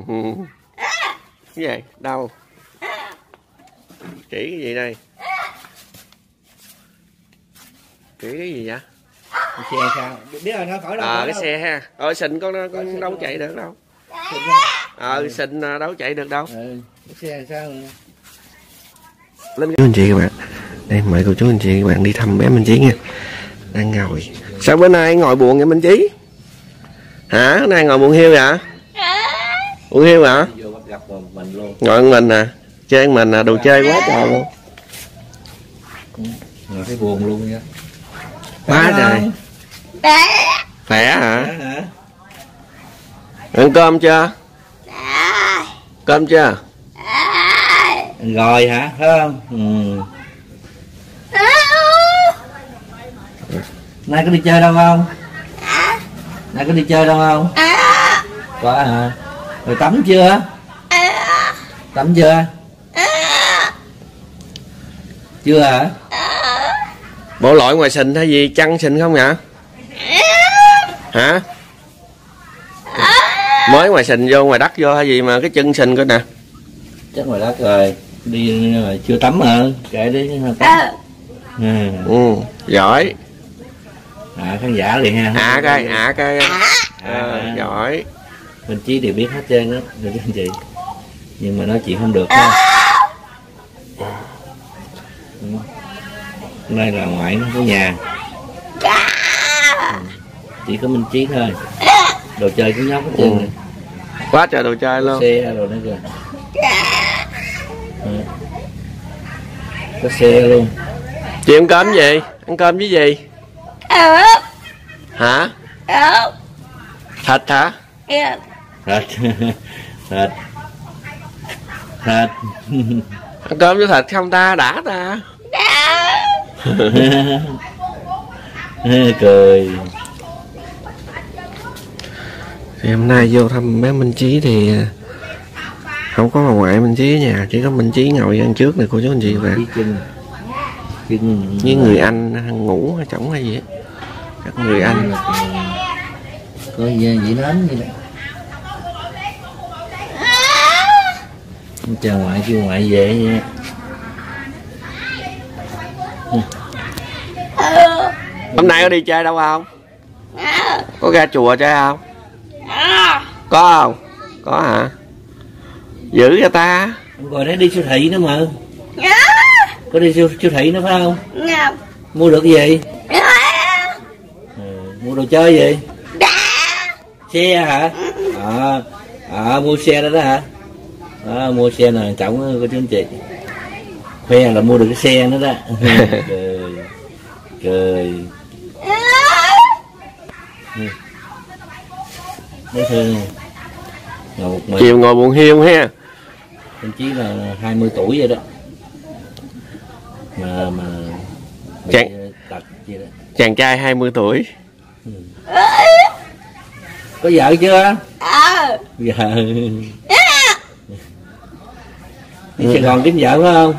Cái gì? Đâu? Chỉ cái gì đây? Chỉ cái gì vậy? Xe sao? Biết rồi, nó khỏi đâu. Cái xe ha. Xình con đâu chạy được đâu. Xình đâu chạy được đâu. Xe sao? Lên chú anh chị các bạn. Đây mời cô chú anh chị các bạn đi thăm bé Minh Chí nha. Đang ngồi. Sao bữa nay ngồi buồn vậy Minh Chí? Hả? Nay ngồi buồn hiu vậy? Buồn hiu hả? Ngồi mình nè. Chơi mình đồ chơi quá trời luôn. Ngồi thấy buồn luôn nha. Quá trời. Khỏe hả? Ăn cơm chưa? Cơm chưa? Rồi hả? Thấy không? Nay có đi chơi đâu không? Nay có đi chơi đâu không? Có hả? Rồi tắm chưa? Tắm chưa? Chưa hả? Bộ loại ngoài sình hay gì? Chăn sình không hả? Hả? Mới ngoài sình vô, ngoài đất vô hay gì mà cái chân sình coi nè. Chắc ngoài đất rồi. Đi rồi chưa tắm hả? Kệ đi tắm. Giỏi. Khán giả liền ha. Cây. Giỏi. Minh Chí đều biết hết trơn á, được anh chị. Nhưng mà nói chuyện không được ha. Hôm nay là ngoại nó có nhà. Chỉ có Minh Chí thôi. Đồ chơi của nhóc hết trơn này. Quá trời đồ chơi luôn. Xe rồi nữa kìa. Có xe luôn. Chị ăn cơm gì? Ăn cơm với gì? Hả? Thịt hả? Thịt. Thịt. Ăn cơm với thịt không ta? Đã ta. Cười. Thì hôm nay vô thăm bé Minh Chí thì không có bà ngoại Minh Chí ở nhà, chỉ có Minh Chí ngồi ăn trước này cô chú anh chị và với người anh ngủ hay chổng hay gì á, các người anh có gì nến vậy đó. Chào ngoại, kêu ngoại về. Hôm nay có đi chơi đâu không? Có ra chùa chơi không? Có không? Có hả? Giữ cho ta. Rồi đấy, đi siêu thị nữa mà. Có đi siêu thị nữa phải không? Mua được gì? Mua đồ chơi gì? Xe hả? Mua xe đó đó hả? Mua xe nè trọng của chú anh chị. Khoe là mua được cái xe nữa đó. Cười. Đấy thương. Chiều ngồi buồn hiu ha. Thậm chí là 20 tuổi vậy đó. Mà chàng trai 20 tuổi. Có vợ chưa? Vợ. Đi Sài Gòn kiếm vợ phải không?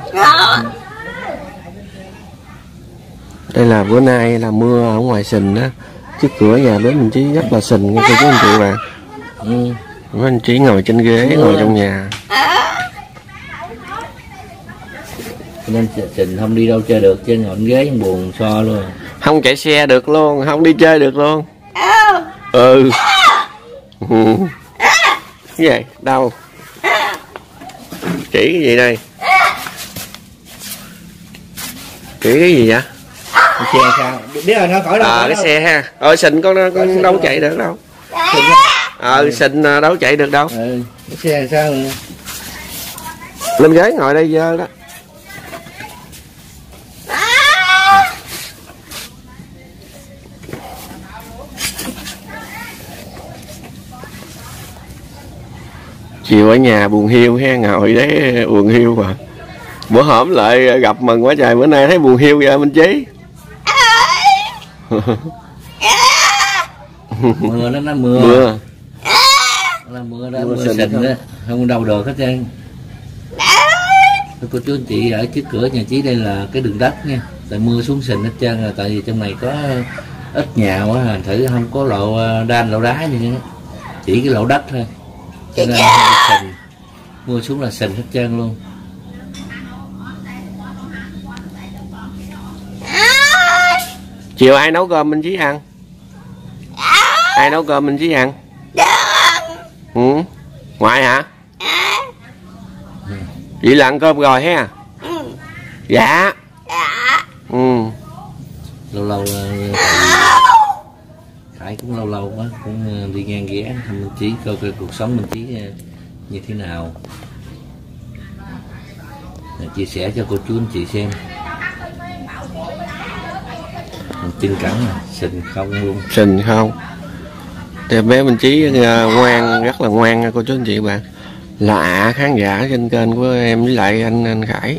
Đây là bữa nay là mưa ở ngoài sình á, trước cửa nhà bếp Minh Chí rất là sình nha cô chú anh chị bạn. Mấy anh Chí ngồi trên ghế, ngồi trong nhà. Nên Sình không đi đâu chơi được, trên ngồi trên ghế buồn so luôn. Không chạy xe được luôn, không đi chơi được luôn. Cái gì? Đâu? Chỉ cái gì đây? Chỉ cái gì vậy? Xe sao? Biết rồi, nó khỏi đâu. Cái xe ha. Sình con đâu chạy được đâu. Sình đâu chạy được đâu. Cái xe sao? Lên ghế ngồi đây dơ đó. Chiều ở nhà buồn hiu ha, ngồi đấy buồn hiu mà. Bữa hổm lại gặp mừng quá trời, bữa nay thấy buồn hiu vậy Minh Chí. Mưa nó mưa. Nó mưa đó, mưa sình đó, không đâu được hết trơn. Cô chú anh chị ở trước cửa nhà Chí đây là cái đường đất nha, tại mưa xuống sình hết trơn rồi, tại vì trong này có ít nhà quá, thử không có lộ đan lộ đá gì nữa, chỉ cái lộ đất thôi. Cho nên sình, mua xuống là sình hết trơn luôn. Chiều ai nấu cơm mình Chí ăn? Ai nấu cơm mình Chí ăn? Ừ. Ngoại hả? Vậy là ăn cơm rồi ha? Dạ. Ừ. Lâu lâu Khải cũng lâu lâu quá cũng đi ngang ghé thăm Minh Chí coi coi cuộc sống Minh Chí như thế nào, chia sẻ cho cô chú anh chị xem. Chân cẳng sình không luôn. Sình không? Thì bé Minh Chí ngoan, rất là ngoan nha cô chú anh chị bạn. Lạ khán giả trên kênh của em với lại anh Khải.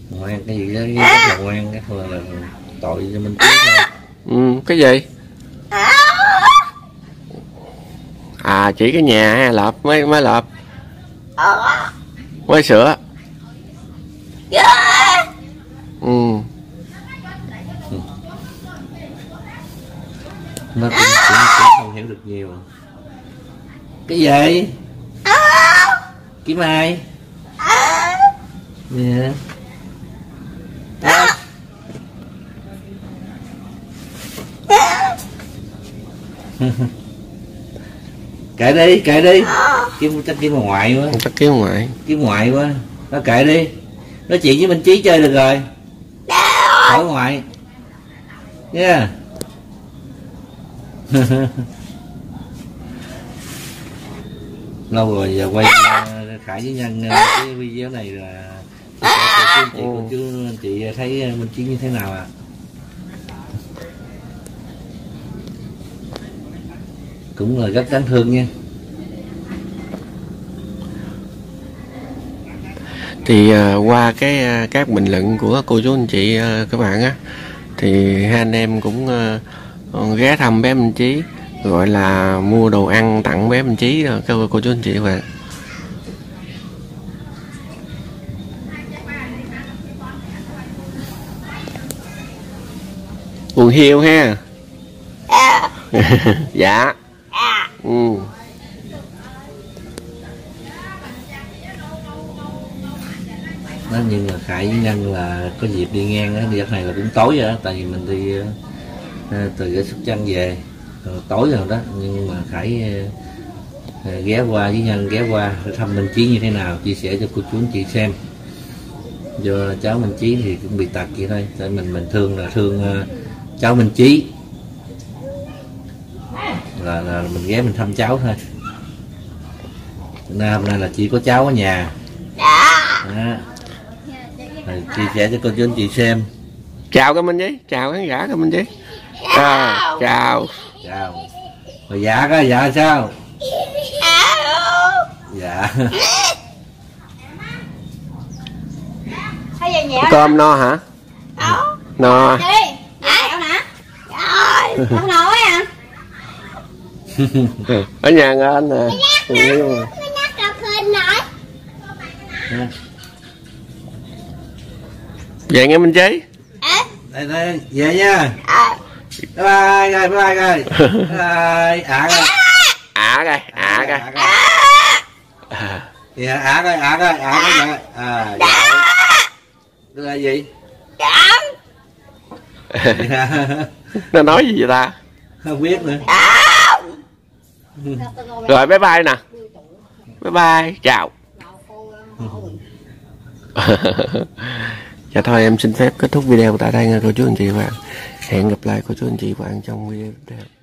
Ngoan cái gì đó rất là ngoan, rất là tội cho Minh Chí thôi. Ừ, cái gì? À chỉ cái nhà hay lợp mới lợp mới sửa. Ừ. Nó cũng không hiểu được nhiều. Cái gì? Kiếm ai? Nè. Kệ đi, kệ đi. Chắc kiếm ngoại quá. Chắc kiếm ngoại. Kiếm ngoại quá. Nó kệ đi. Nói chuyện với Minh Chí chơi được rồi. Khỏi ngoại. Nha. Lâu rồi giờ quay Khải với Nhân cái video này là cô chú anh chị thấy Minh Chí như thế nào ạ? Cũng là rất đáng thương nha. Thì qua các bình luận của cô chú anh chị các bạn á, thì hai anh em cũng ghé thăm bé Minh Chí, gọi là mua đồ ăn tặng bé Minh Chí rồi cô chú anh chị các bạn. Buồn hiu ha. Dạ. Ừ. Đó, nhưng mà Khải với Nhân là có dịp đi ngang á, đi này là cũng tối rồi đó, tại vì mình đi từ cái Sóc Trăng về tối rồi đó, nhưng mà Khải ghé qua với Nhân ghé qua để thăm Minh Chí như thế nào, chia sẻ cho cô chú anh chị xem. Do cháu Minh Chí thì cũng bị tật vậy thôi, tại mình thương là thương cháu Minh Chí, là mình ghé mình thăm cháu thôi. Hôm nay là chỉ có cháu ở nhà. Đó. Chia sẻ cho cô chú anh chị xem. Chào các Minh Chí, chào khán giả các Minh Chí. Chào. Chào. Rồi dạ có dạ sao? Dạ. Cơm no hả? No. Không nói à? Ở nhà nghe anh nè. Về nghe Minh Chí. Đây đây về nha. Bye bye rồi, bye bye rồi. Bye. Rồi. Dạ rồi, rồi. Dạ. Đó là gì? Nó nói gì vậy ta? Không biết nữa. Rồi bye bye nè. Bye bye, chào. Dạ thôi em xin phép kết thúc video tại đây nha cô chú anh chị và bạn. Hẹn gặp lại cô chú anh chị và bạn trong video tiếp theo.